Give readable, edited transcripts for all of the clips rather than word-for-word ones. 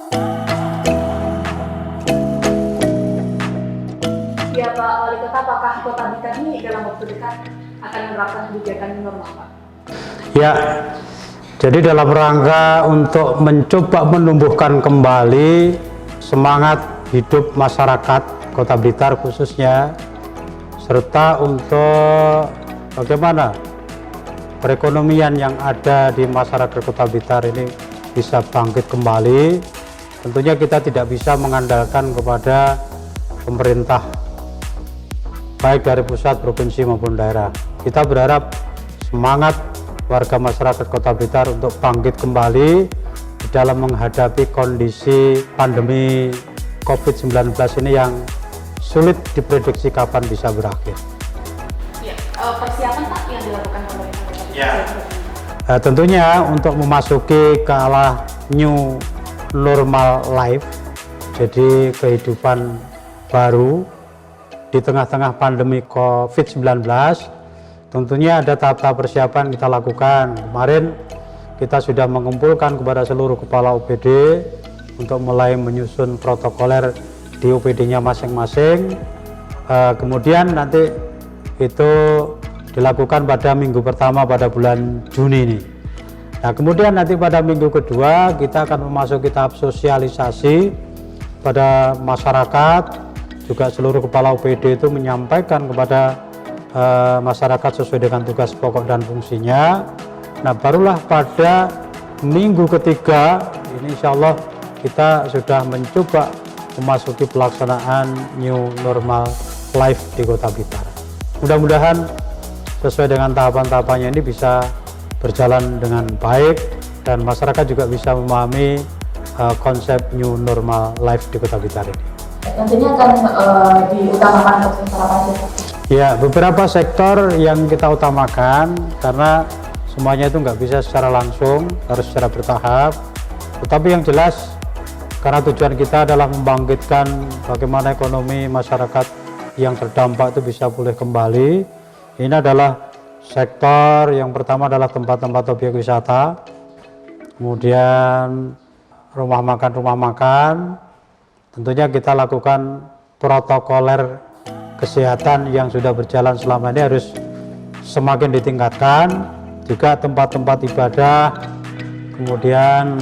Ya Pak Wali Kota, apakah Kota Blitar ini dalam waktu dekat akan menerapkan kebijakan normal Pak? Ya, jadi dalam rangka untuk mencoba menumbuhkan kembali semangat hidup masyarakat Kota Blitar khususnya, serta untuk bagaimana perekonomian yang ada di masyarakat Kota Blitar ini bisa bangkit kembali. Tentunya kita tidak bisa mengandalkan kepada pemerintah baik dari pusat, provinsi maupun daerah. Kita berharap semangat warga masyarakat Kota Blitar untuk bangkit kembali di dalam menghadapi kondisi pandemi COVID-19 ini yang sulit diprediksi kapan bisa berakhir. Ya, persiapan Pak yang dilakukan pemerintah Kota Blitar? Ya. Tentunya untuk memasuki ke arah new normal life, jadi kehidupan baru di tengah-tengah pandemi COVID-19, tentunya ada tahap-tahap persiapan kita lakukan. Kemarin kita sudah mengumpulkan kepada seluruh kepala OPD untuk mulai menyusun protokoler di OPD-nya masing-masing. Kemudian nanti itu dilakukan pada minggu pertama pada bulan Juni ini. Nah, kemudian nanti pada minggu kedua kita akan memasuki tahap sosialisasi pada masyarakat, juga seluruh kepala OPD itu menyampaikan kepada masyarakat sesuai dengan tugas pokok dan fungsinya. Nah, barulah pada minggu ketiga ini insya Allah kita sudah mencoba memasuki pelaksanaan new normal life di Kota Blitar. Mudah-mudahan sesuai dengan tahapan-tahapannya ini bisa berjalan dengan baik dan masyarakat juga bisa memahami konsep new normal life di Kota Blitar ini. Nantinya akan diutamakan untuk sektor apa saja? Ya, beberapa sektor yang kita utamakan karena semuanya itu nggak bisa secara langsung, harus secara bertahap. Tetapi yang jelas karena tujuan kita adalah membangkitkan bagaimana ekonomi masyarakat yang terdampak itu bisa pulih kembali. Ini adalah sektor yang pertama adalah tempat-tempat objek wisata, kemudian rumah makan. Tentunya kita lakukan protokoler kesehatan yang sudah berjalan selama ini harus semakin ditingkatkan. Juga tempat-tempat ibadah, kemudian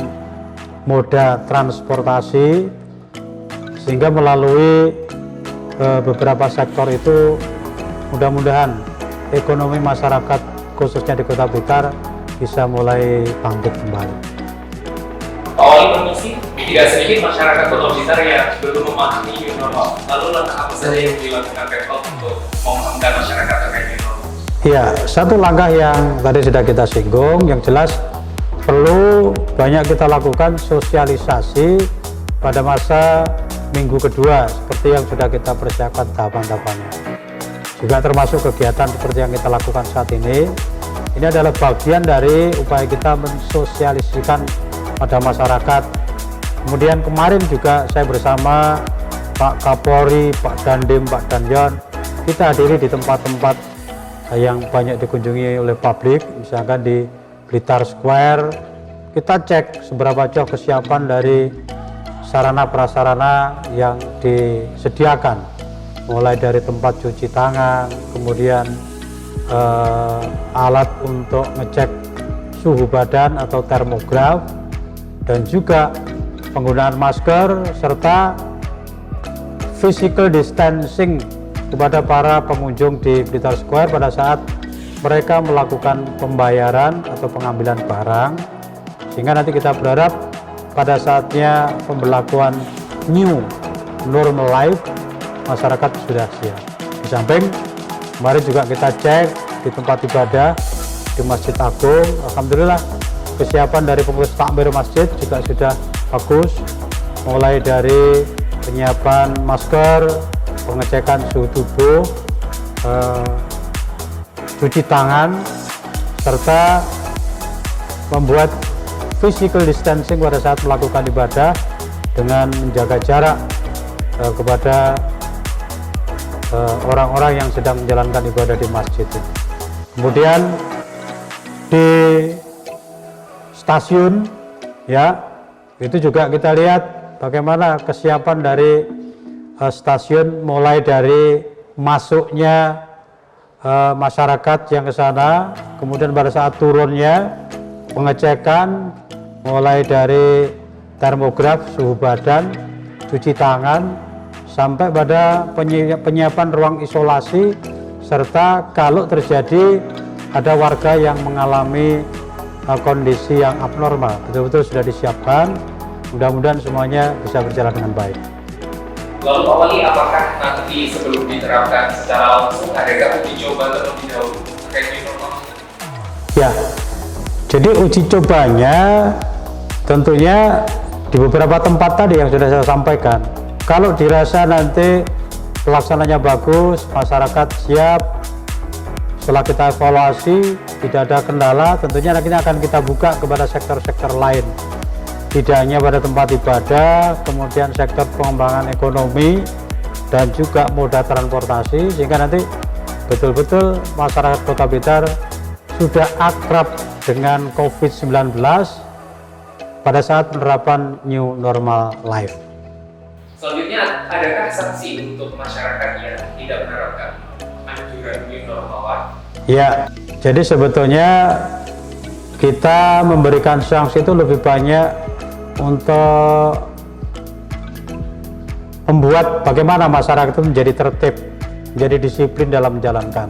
moda transportasi, sehingga melalui beberapa sektor itu mudah-mudahan ekonomi masyarakat khususnya di Kota Blitar bisa mulai bangkit kembali. Pak Wali permisi, tidak sedikit masyarakat Kota Blitar yang belum memahami new normal. Lalu langkah apa saja yang dilakukan Pemkot untuk memahamkan masyarakat terkait new normal? Ya, satu langkah yang tadi sudah kita singgung, yang jelas perlu banyak kita lakukan sosialisasi pada masa minggu kedua seperti yang sudah kita persiapkan tahapan-tahapannya. Juga termasuk kegiatan seperti yang kita lakukan saat ini. Ini adalah bagian dari upaya kita mensosialisasikan pada masyarakat. Kemudian kemarin juga saya bersama Pak Kapolri, Pak Dandim, Pak Danjon, kita hadiri di tempat-tempat yang banyak dikunjungi oleh publik, misalkan di Blitar Square. Kita cek seberapa jauh kesiapan dari sarana prasarana yang disediakan, mulai dari tempat cuci tangan, kemudian alat untuk ngecek suhu badan atau termograf, dan juga penggunaan masker serta physical distancing kepada para pengunjung di Blitar Square pada saat mereka melakukan pembayaran atau pengambilan barang, sehingga nanti kita berharap pada saatnya pemberlakuan new normal life masyarakat sudah siap. Di samping kemarin juga kita cek di tempat ibadah di Masjid Agung, alhamdulillah kesiapan dari pengurus takmir masjid juga sudah bagus, mulai dari penyiapan masker, pengecekan suhu tubuh, cuci tangan, serta membuat physical distancing pada saat melakukan ibadah dengan menjaga jarak kepada orang-orang yang sedang menjalankan ibadah di masjid. Kemudian di stasiun ya Itu juga kita lihat bagaimana kesiapan dari stasiun, mulai dari masuknya masyarakat yang ke sana, kemudian pada saat turunnya pengecekan mulai dari termograf, suhu badan, cuci tangan, sampai pada penyiapan ruang isolasi, serta kalau terjadi ada warga yang mengalami kondisi yang abnormal, betul-betul sudah disiapkan. Mudah-mudahan semuanya bisa berjalan dengan baik. Lalu Pak Wali, apakah nanti sebelum diterapkan secara langsung adakah uji coba terlebih dahulu terkait new normal? Ya, jadi uji cobanya tentunya di beberapa tempat tadi yang sudah saya sampaikan. Kalau dirasa nanti pelaksananya bagus, masyarakat siap, setelah kita evaluasi tidak ada kendala, tentunya nanti akan kita buka kepada sektor-sektor lain. Tidak hanya pada tempat ibadah, kemudian sektor pengembangan ekonomi dan juga moda transportasi, sehingga nanti betul-betul masyarakat Kota Blitar sudah akrab dengan COVID-19 pada saat penerapan new normal life. Selanjutnya, adakah sanksi untuk masyarakat yang tidak menerapkan anjuran new normal life? Ya, jadi sebetulnya kita memberikan sanksi itu lebih banyak untuk membuat bagaimana masyarakat itu menjadi tertib, menjadi disiplin dalam menjalankan.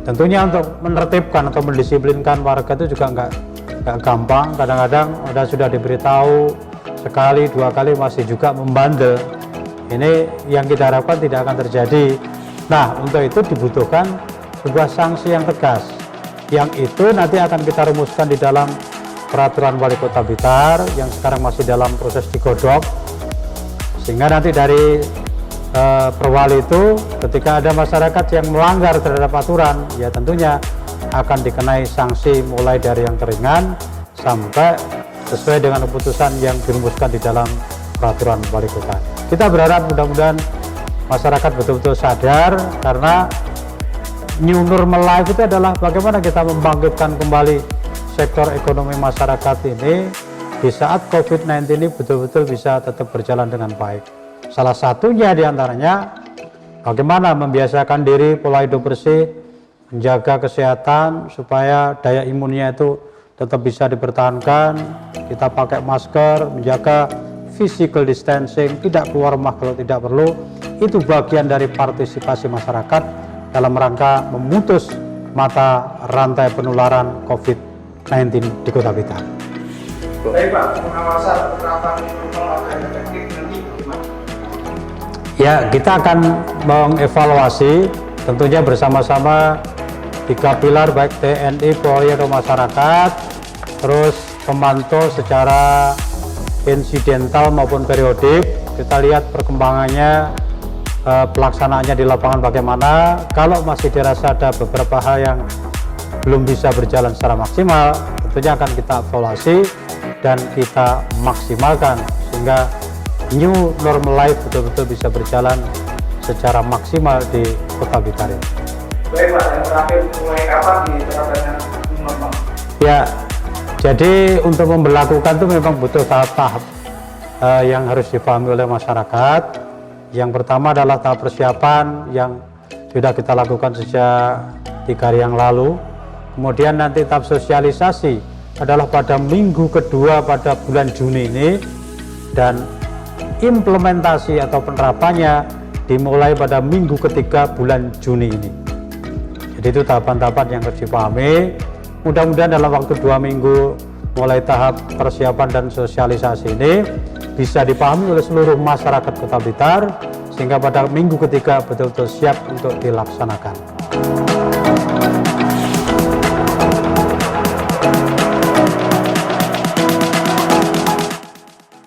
Tentunya untuk menertibkan atau mendisiplinkan warga itu juga nggak gampang. Kadang-kadang sudah diberitahu sekali, dua kali masih juga membandel. Ini yang kita harapkan tidak akan terjadi. Nah, untuk itu dibutuhkan sebuah sanksi yang tegas. Yang itu nanti akan kita rumuskan di dalam Peraturan Wali Kota Blitar yang sekarang masih dalam proses digodok, sehingga nanti dari perwali itu ketika ada masyarakat yang melanggar terhadap aturan, ya tentunya akan dikenai sanksi mulai dari yang ringan sampai sesuai dengan keputusan yang dirumuskan di dalam Peraturan Wali Kota. Kita berharap mudah-mudahan masyarakat betul-betul sadar, karena new normal life itu adalah bagaimana kita membangkitkan kembali sektor ekonomi masyarakat ini di saat COVID-19 ini betul-betul bisa tetap berjalan dengan baik. Salah satunya diantaranya bagaimana membiasakan diri pola hidup bersih, menjaga kesehatan supaya daya imunnya itu tetap bisa dipertahankan. Kita pakai masker, menjaga physical distancing, tidak keluar rumah kalau tidak perlu. Itu bagian dari partisipasi masyarakat dalam rangka memutus mata rantai penularan COVID-19 di Kota Blitar. Baik Pak, pengawasan penerapan new normal akan efektif nanti bagaimana? Ya, kita akan mengevaluasi tentunya bersama-sama 3 pilar, baik TNI, Polri, atau masyarakat, terus pemantau secara insidental maupun periodik. Kita lihat perkembangannya, pelaksanaannya di lapangan bagaimana. Kalau masih dirasa ada beberapa hal yang belum bisa berjalan secara maksimal, tentunya akan kita evaluasi dan kita maksimalkan sehingga new normal life betul-betul bisa berjalan secara maksimal di Kota Blitar ini. Baik Pak, yang terakhir, mulai kapan diterapkannya new normal? Ya, jadi untuk memberlakukan itu memang butuh tahap-tahap yang harus dipahami oleh masyarakat. Yang pertama adalah tahap persiapan yang sudah kita lakukan sejak 3 hari yang lalu. Kemudian nanti tahap sosialisasi adalah pada minggu kedua pada bulan Juni ini, dan implementasi atau penerapannya dimulai pada minggu ketiga bulan Juni ini. Jadi itu tahapan-tahapan yang harus dipahami. Mudah-mudahan dalam waktu 2 minggu mulai tahap persiapan dan sosialisasi ini bisa dipahami oleh seluruh masyarakat Kota Blitar, sehingga pada minggu ketiga betul-betul siap untuk dilaksanakan.